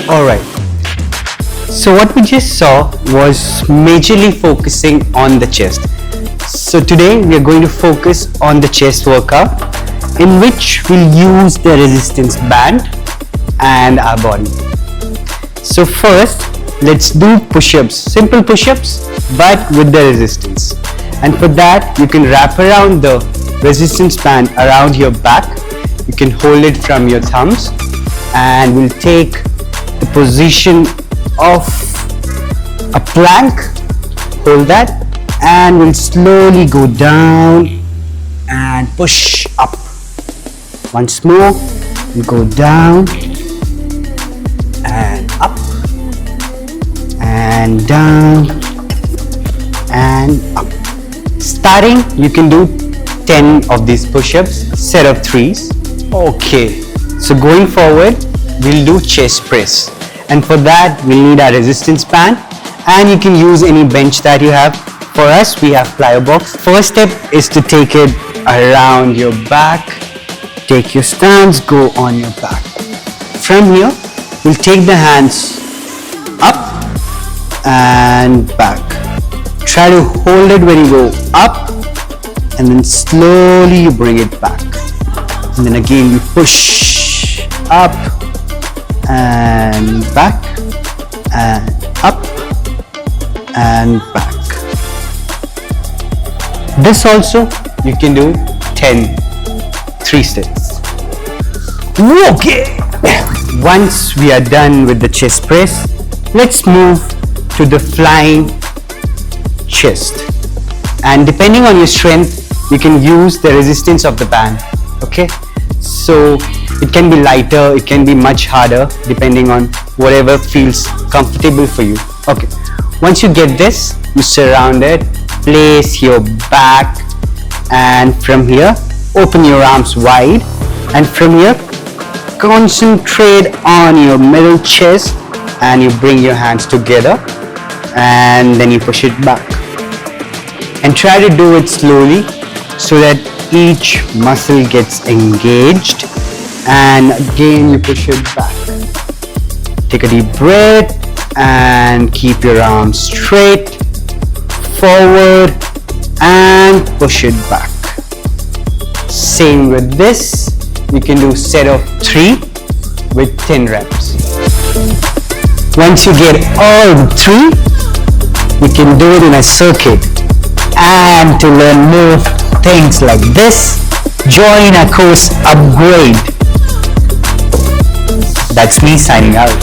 Alright, so what we just saw was majorly focusing on the chest. So today we are going to focus on the chest workout, in which we'll use the resistance band and our body. So first, let's do push-ups, simple push-ups but with the resistance. And for that, you can wrap around the resistance band around your back. You can hold it from your thumbs, and we'll take the position of a plank, hold that, and we'll slowly go down and push up. Once more, we'll go down and up and down and up. Starting, you can do 10 of these push-ups, set of 3s. Okay, so going forward, we'll do chest press, and for that we'll need our resistance band, and you can use any bench that you have. For us, we have plyo box. First step is to take it around your back. Take your stance, go on your back. From here, we'll take the hands up and back. Try to hold it when you go up, and then slowly you bring it back. And then again you push up and back and up and back. This also you can do 10 3 steps. Okay, once we are done with the chest press, let's move to the flying chest, and depending on your strength you can use the resistance of the band. Okay, so it can be lighter, it can be much harder, depending on whatever feels comfortable for you. Okay, once you get this, you surround it, place your back, and from here open your arms wide, and from here concentrate on your middle chest, and you bring your hands together, and then you push it back, and try to do it slowly so that each muscle gets engaged, and again you push it back. Take a deep breath and keep your arms straight forward and push it back. Same with this, you can do set of 3 with 10 reps. Once you get all the 3, you can do it in a circuit. And to learn more things like this, join our course Upgrade. That's me signing out.